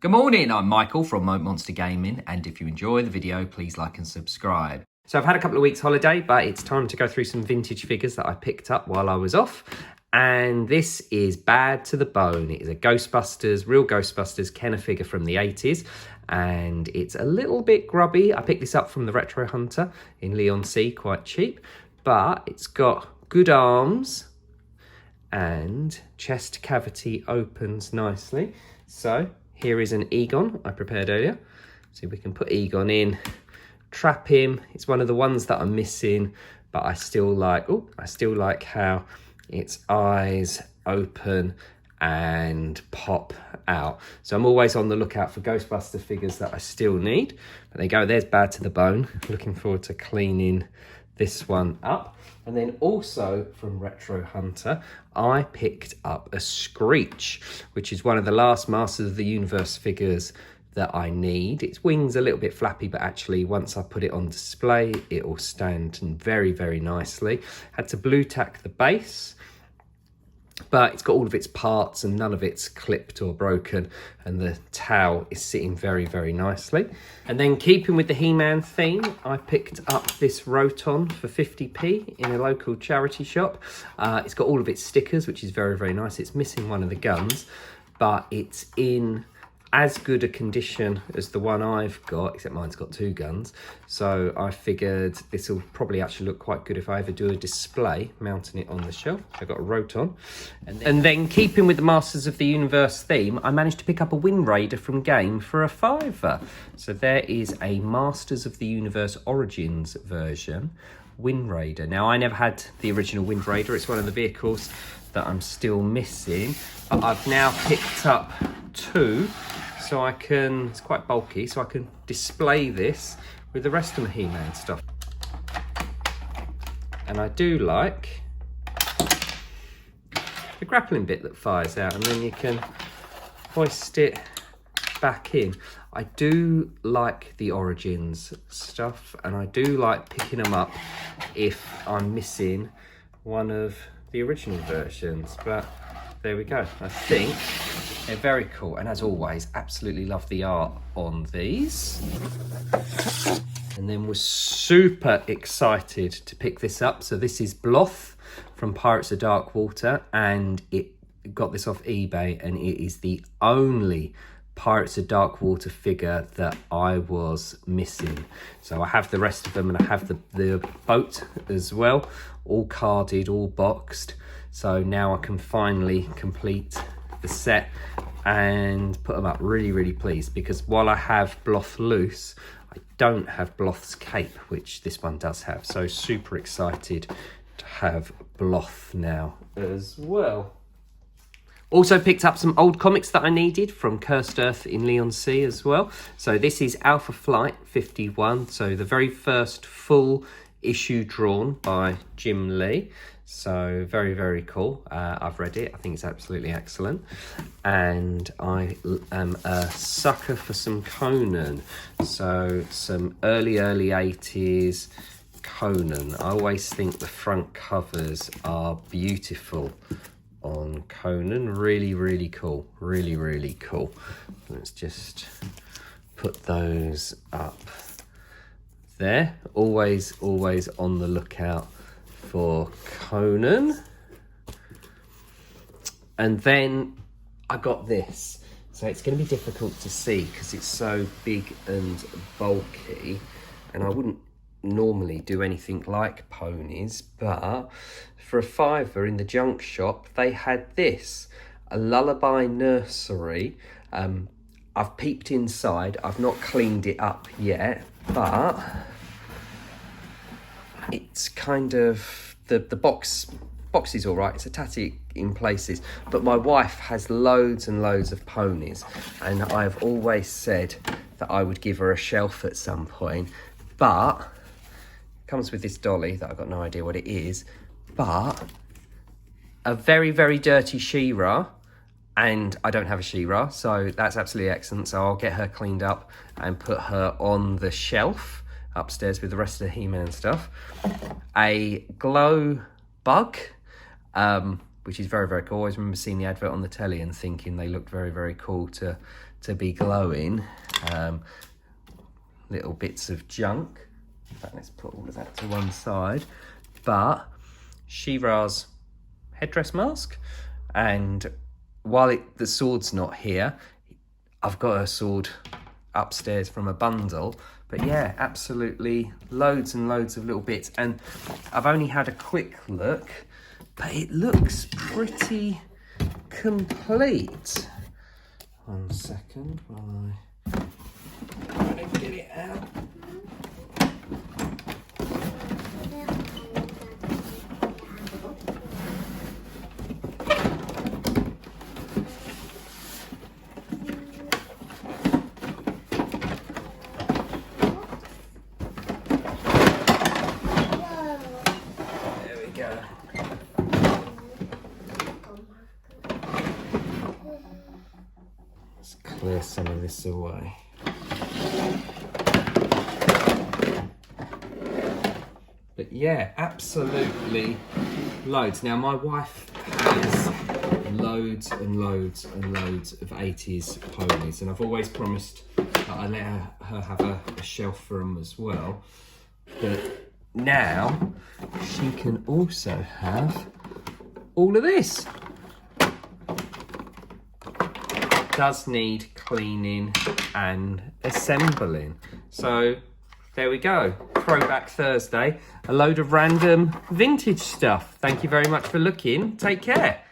Good morning, I'm Michael from Monster Gaming, and if you enjoy the video, please like and subscribe. So I've had a couple of weeks holiday, but it's time to go through some vintage figures that I picked up while I was off. And this is bad to the bone. It is a Ghostbusters, real Ghostbusters Kenner figure from the 80s. And it's a little bit grubby. I picked this up from the Retro Hunter in Leon C, quite cheap. But it's got good arms and chest cavity opens nicely. So here is an Egon I prepared earlier. So we can put Egon in, trap him. It's one of the ones that I'm missing, but I still like how its eyes open and pop out. So I'm always on the lookout for Ghostbuster figures that I still need. But there you go, there's Bad to the Bone. Looking forward to cleaning this one up. And then also from Retro Hunter, I picked up a Screech, which is one of the last Masters of the Universe figures that I need. Its wings a little bit flappy, but actually once I put it on display, it will stand very, very nicely. Had to blue tack the base, but it's got all of its parts and none of it's clipped or broken, and the towel is sitting very, very nicely. And then keeping with the He-Man theme, I picked up this Roton for 50p in a local charity shop. It's got all of its stickers, which is very, very nice. It's missing one of the guns, but it's in as good a condition as the one I've got, except mine's got two guns. So I figured this will probably actually look quite good if I ever do a display, mounting it on the shelf. I got a Roton. And then keeping with the Masters of the Universe theme, I managed to pick up a Wind Raider from Game for a £5. So there is a Masters of the Universe Origins version Wind Raider. Now, I never had the original Wind Raider. It's one of the vehicles that I'm still missing. But I've now picked up two, so I can, it's quite bulky, so I can display this with the rest of my He-Man stuff. And I do like the grappling bit that fires out, and then you can hoist it back in. I do like the Origins stuff, and I do like picking them up if I'm missing one of the original versions, but there we go. I think they're very cool, and as always, absolutely love the art on these. And then was super excited to pick this up. So this is Bloth from Pirates of Dark Water, and it got this off eBay, and it is the only Pirates of Dark Water figure that I was missing. So I have the rest of them, and I have the boat as well, all carded, all boxed. So now I can finally complete the set and put them up. Really, really pleased, because while I have Bloth loose, I don't have Bloth's cape, which this one does have. So super excited to have Bloth now as well. Also picked up some old comics that I needed from Cursed Earth in Leon C as well. So this is Alpha Flight 51. So the very first full issue drawn by Jim Lee. So very, very cool. I've read it. I think it's absolutely excellent. And I am a sucker for some Conan. So some early 80s Conan. I always think the front covers are beautiful on Conan. Really, really cool. Really, really cool. Let's just put those up there. Always on the lookout for Conan. And then I got this. So it's going to be difficult to see because it's so big and bulky, and I wouldn't normally do anything like ponies, but for a £5 in the junk shop they had this, a Lullaby Nursery. I've peeped inside, I've not cleaned it up yet, but it's kind of the box is all right. It's a tatty in places, but my wife has loads and loads of ponies, and I've always said that I would give her a shelf at some point, but comes with this dolly that I've got no idea what it is, but a very, very dirty She-Ra, and I don't have a She-Ra, so that's absolutely excellent. So I'll get her cleaned up and put her on the shelf upstairs with the rest of the He-Man stuff. A glow bug, which is very, very cool. I always remember seeing the advert on the telly and thinking they looked very, very cool to to be glowing. Little bits of junk. In fact, let's put all of that to one side. But She-Ra's headdress mask, and while the sword's not here, I've got a sword upstairs from a bundle. But yeah, absolutely loads and loads of little bits, and I've only had a quick look, but it looks pretty complete. 1 second while I get it out. Clear some of this away. But yeah, absolutely loads. Now my wife has loads and loads and loads of 80s ponies, and I've always promised that I let her have a shelf for them as well. But now she can also have all of this. Does need cleaning and assembling. So there we go. Throwback Thursday. A load of random vintage stuff. Thank you very much for looking. Take care.